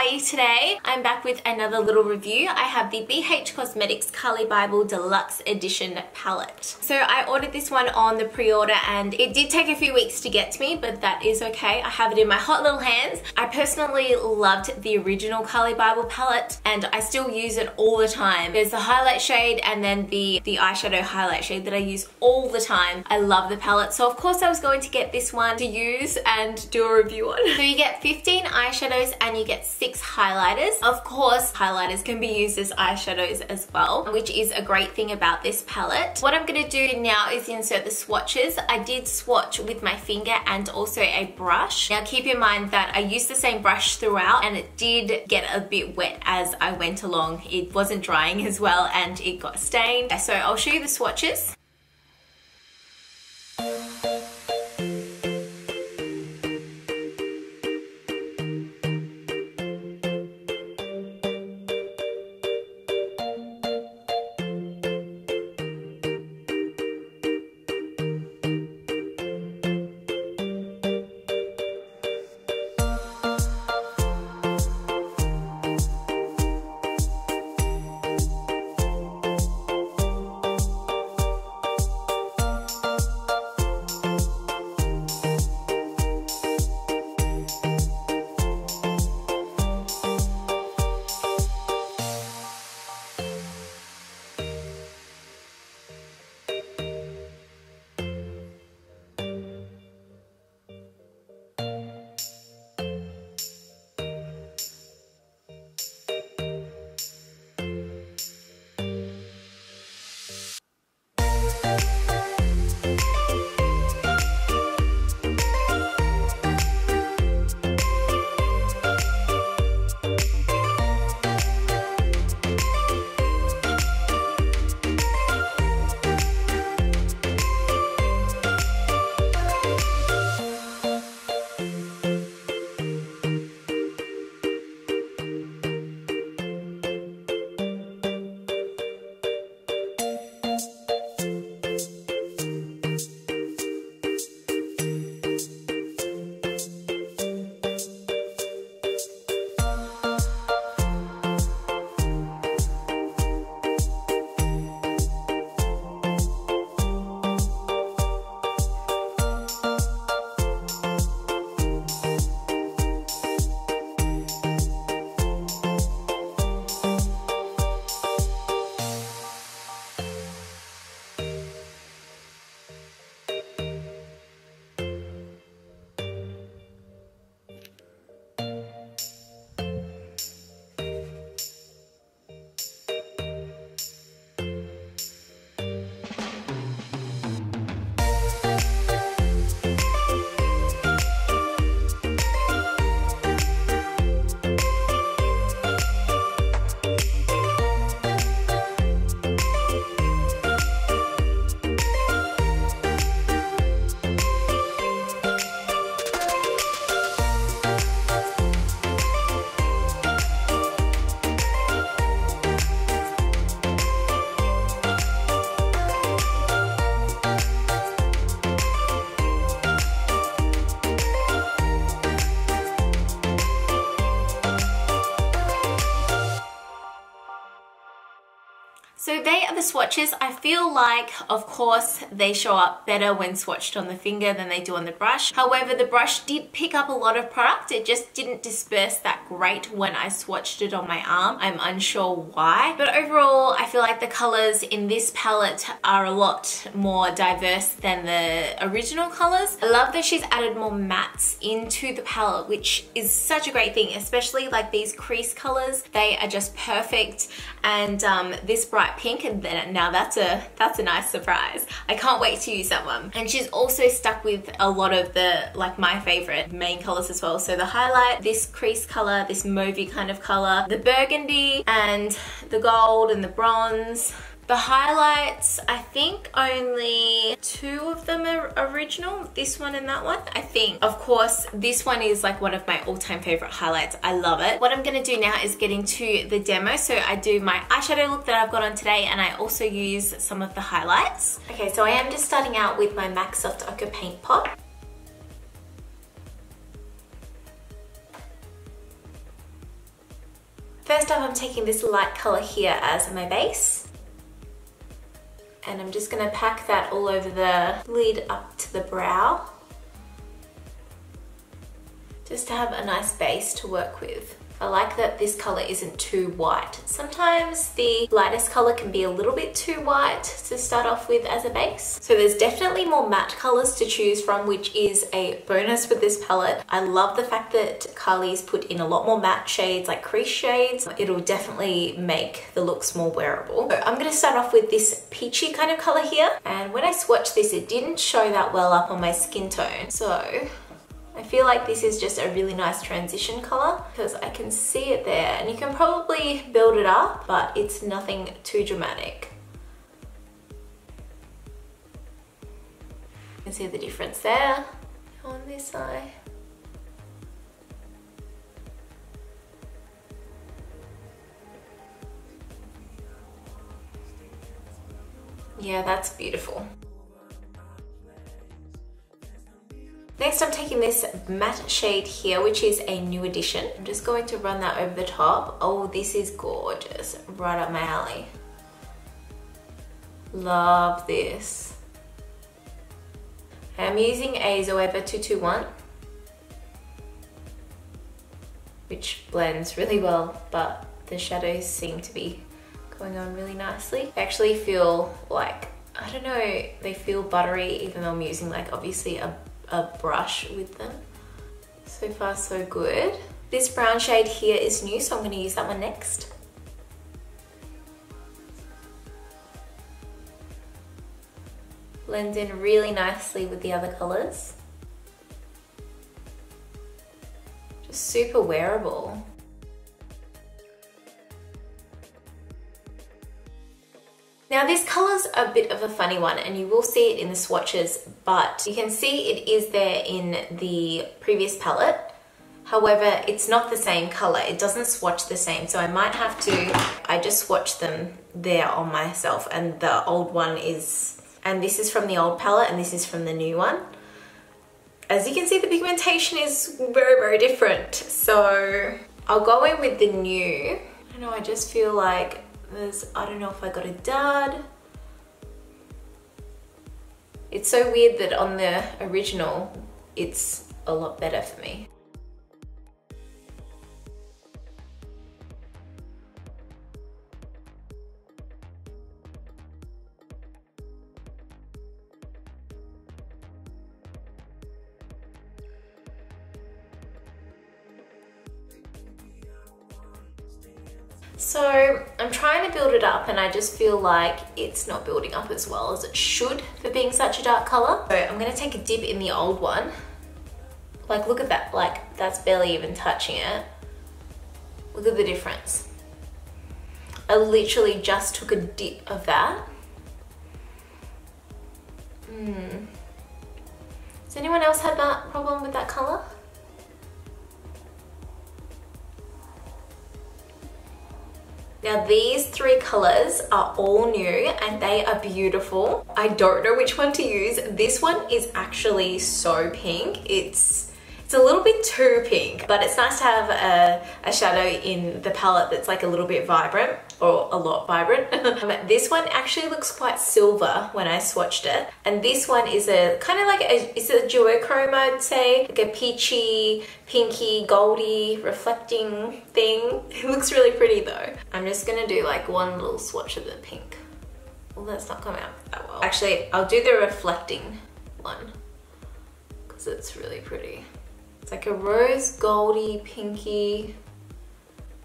are you today? I'm back with another little review. I have the BH Cosmetics Carli Bybel Deluxe Edition palette. So I ordered this one on the pre-order and it did take a few weeks to get to me, but that is okay. I have it in my hot little hands. I personally loved the original Carli Bybel palette and I still use it all the time. There's the highlight shade and then the eyeshadow highlight shade that I use all the time. I love the palette, so of course I was going to get this one to use and do a review on. So you get 15 eyeshadows and you get 6 highlighters. Of course, highlighters can be used as eyeshadows as well, which is a great thing about this palette. What I'm gonna do now is insert the swatches. I did swatch with my finger and also a brush. Now keep in mind that I used the same brush throughout and it did get a bit wet as I went along. It wasn't drying as well and it got stained. So I'll show you the swatches. So they are the swatches. I feel like, of course, they show up better when swatched on the finger than they do on the brush. However, the brush did pick up a lot of product. It just didn't disperse that great when I swatched it on my arm. I'm unsure why. But overall, I feel like the colors in this palette are a lot more diverse than the original colors. I love that she's added more mattes into the palette, which is such a great thing, especially like these crease colors. They are just perfect. And this bright pink, and then now that's a nice surprise. I can't wait to use that one. And she's also stuck with a lot of the, like, my favorite main colors as well. So the highlight, this crease color, this mauvey kind of color, the burgundy and the gold and the bronze. The highlights, I think only 2 of them are original, this one and that one, I think. Of course, this one is like one of my all-time favorite highlights. I love it. What I'm gonna do now is get into the demo. So I do my eyeshadow look that I've got on today, and I also use some of the highlights. Okay, so I am just starting out with my MAC Soft Ochre Paint Pot. First up, I'm taking this light color here as my base. And I'm just gonna pack that all over the lid up to the brow. Just to have a nice base to work with. I like that this color isn't too white. Sometimes the lightest color can be a little bit too white to start off with as a base. So there's definitely more matte colors to choose from, which is a bonus with this palette. I love the fact that Carli's put in a lot more matte shades, like crease shades. It'll definitely make the looks more wearable. So I'm gonna start off with this peachy kind of color here. And when I swatched this, it didn't show that well up on my skin tone. So I feel like this is just a really nice transition color because I can see it there, and you can probably build it up, but it's nothing too dramatic. You can see the difference there on this eye. Yeah, that's beautiful. Next, I'm taking this matte shade here, which is a new addition. I'm just going to run that over the top. Oh, this is gorgeous. Right up my alley. Love this. I'm using a Zoeva 221, which blends really well, but the shadows seem to be going on really nicely. I actually feel like, I don't know, they feel buttery, even though I'm using like obviously a brush with them. So far so good. This brown shade here is new, so I'm going to use that one next. Blends in really nicely with the other colors. Just super wearable. Now this color's a bit of a funny one, and you will see it in the swatches, but you can see it is there in the previous palette. However, it's not the same color. It doesn't swatch the same, so I might have to, I just swatched them there on myself, and the old one is, and this is from the old palette and this is from the new one. As you can see, the pigmentation is very, very different. So I'll go in with the new. I don't know, I just feel like I don't know if I got a dud. It's so weird that on the original, it's a lot better for me. So I'm trying to build it up, and I just feel like it's not building up as well as it should for being such a dark color. So I'm gonna take a dip in the old one. Like, look at that, like that's barely even touching it. Look at the difference. I literally just took a dip of that. Has anyone else had that problem with that color? Now these three colors are all new and they are beautiful. I don't know which one to use. This one is actually so pink. It's a little bit too pink, but it's nice to have a shadow in the palette that's like a little bit vibrant, or a lot vibrant. This one actually looks quite silver when I swatched it. And this one is a kind of like it's a duochrome, I'd say, like a peachy, pinky, goldy, reflecting thing. It looks really pretty though. I'm just gonna do like one little swatch of the pink. Well, that's not coming out that well. Actually, I'll do the reflecting one because it's really pretty. It's like a rose goldy, pinky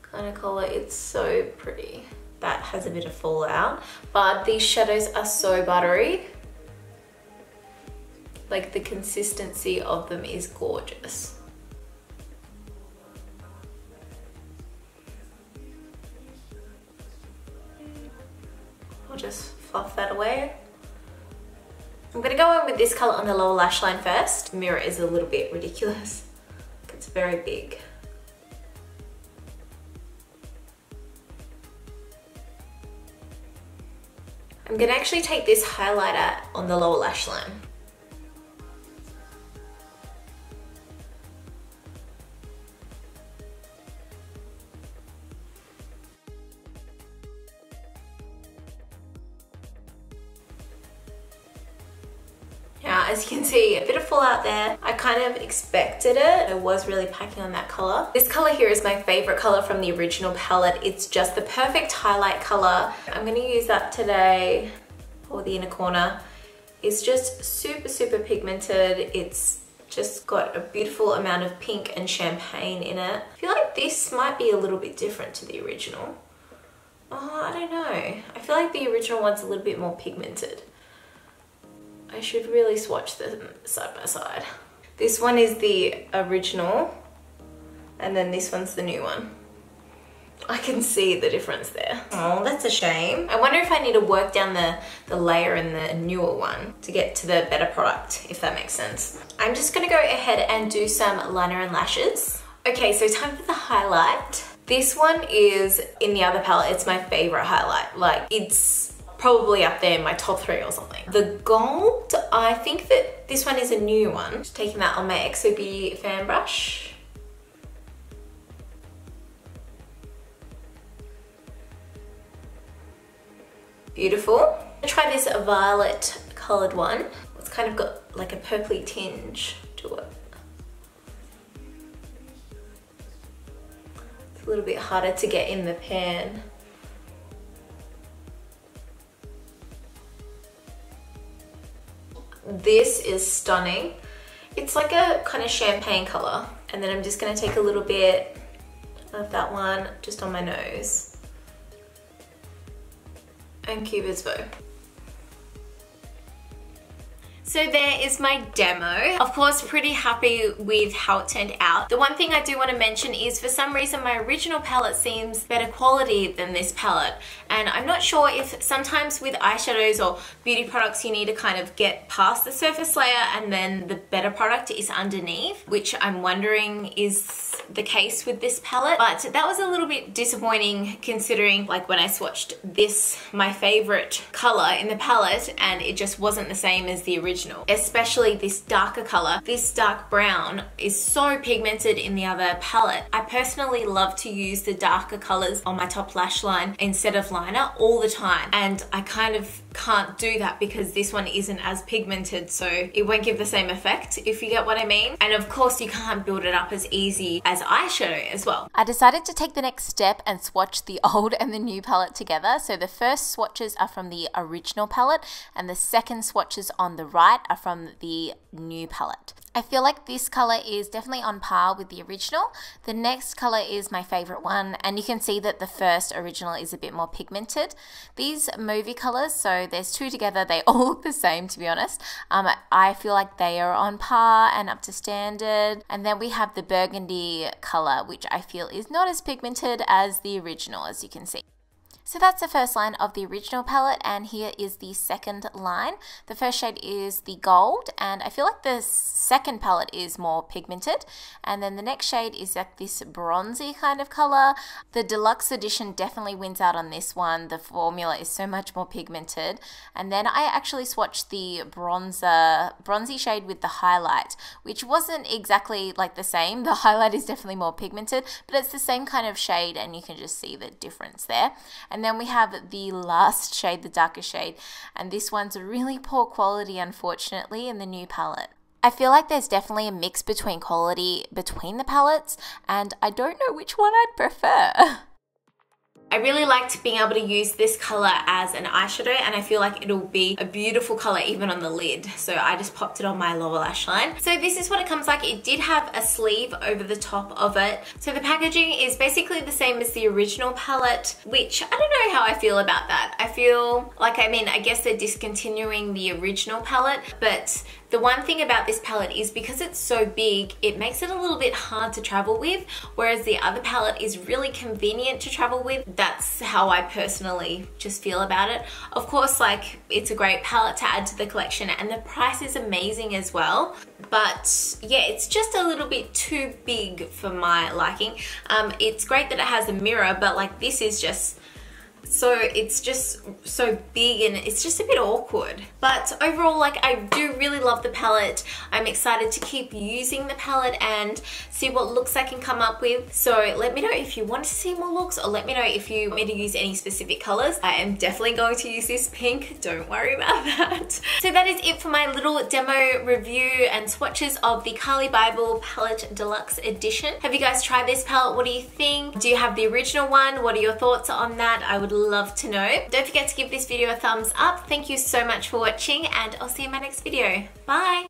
kind of color. It's so pretty. That has a bit of fallout, but these shadows are so buttery. Like, the consistency of them is gorgeous. I'll just fluff that away. I'm gonna go in with this color on the lower lash line first. The mirror is a little bit ridiculous. It's very big. I'm gonna actually take this highlighter on the lower lash line. as you can see, a bit of fallout there. I kind of expected it. I was really packing on that color. This color here is my favorite color from the original palette. It's just the perfect highlight color. I'm gonna use that today for the inner corner. It's just super, super pigmented. It's just got a beautiful amount of pink and champagne in it. I feel like this might be a little bit different to the original. Oh, I don't know. I feel like the original one's a little bit more pigmented. I should really swatch them side by side. This one is the original, and then this one's the new one. I can see the difference there. Oh, that's a shame. I wonder if I need to work down the layer in the newer one to get to the better product, if that makes sense. I'm just gonna go ahead and do some liner and lashes. Okay, so time for the highlight. This one is in the other palette. It's my favorite highlight. Like, it's probably up there in my top 3 or something. The gold, I think that this one is a new one. Just taking that on my XOB fan brush. Beautiful. I'm gonna try this violet colored one. It's kind of got like a purpley tinge to it. It's a little bit harder to get in the pan. This is stunning. It's like a kind of champagne color. And then I'm just gonna take a little bit of that one just on my nose. And Cupid's bow. So there is my demo. Of course, pretty happy with how it turned out. The one thing I do want to mention is for some reason my original palette seems better quality than this palette. And I'm not sure if sometimes with eyeshadows or beauty products you need to kind of get past the surface layer and then the better product is underneath, which I'm wondering is the case with this palette. But that was a little bit disappointing considering like when I swatched this, my favorite color in the palette, and it just wasn't the same as the original. Especially this darker color. This dark brown is so pigmented in the other palette. I personally love to use the darker colors on my top lash line instead of liner all the time, and I kind of can't do that because this one isn't as pigmented, so it won't give the same effect, if you get what I mean. And of course you can't build it up as easy as eyeshadow as well. I decided to take the next step and swatch the old and the new palette together. So the first swatches are from the original palette and the second swatches on the right are from the new palette. I feel like this color is definitely on par with the original. The next color is my favorite one, and you can see that the first original is a bit more pigmented. These movie colors, so there's 2 together, they all look the same to be honest. I feel like they are on par and up to standard. And then we have the burgundy color, which I feel is not as pigmented as the original, as you can see. So that's the first line of the original palette, and here is the second line. The first shade is the gold, and I feel like the second palette is more pigmented. And then the next shade is like this bronzy kind of color. The deluxe edition definitely wins out on this one. The formula is so much more pigmented. And then I actually swatched the bronzy shade with the highlight, which wasn't exactly like the same. The highlight is definitely more pigmented, but it's the same kind of shade, and you can just see the difference there. And then we have the last shade, the darker shade, and this one's a really poor quality, unfortunately, in the new palette. I feel like there's definitely a mix between quality between the palettes, and I don't know which one I'd prefer. I really liked being able to use this color as an eyeshadow, and I feel like it'll be a beautiful color even on the lid. So I just popped it on my lower lash line. So this is what it comes like. It did have a sleeve over the top of it. So the packaging is basically the same as the original palette, which I don't know how I feel about that. I feel like, I guess they're discontinuing the original palette, but the one thing about this palette is because it's so big, it makes it a little bit hard to travel with, whereas the other palette is really convenient to travel with. That's how I personally just feel about it. Of course, like, it's a great palette to add to the collection, and the price is amazing as well. But yeah, it's just a little bit too big for my liking. It's great that it has a mirror, but like this is just so it's just so big and it's just a bit awkward. But overall, like, I do really love the palette. I'm excited to keep using the palette and see what looks I can come up with. So let me know if you want to see more looks, or let me know if you want me to use any specific colors. I am definitely going to use this pink, don't worry about that. So that is it for my little demo review and swatches of the Carli Bybel Palette Deluxe Edition. Have you guys tried this palette? What do you think? Do you have the original one? What are your thoughts on that? I would love to know. Don't forget to give this video a thumbs up. Thank you so much for watching, and I'll see you in my next video. Bye!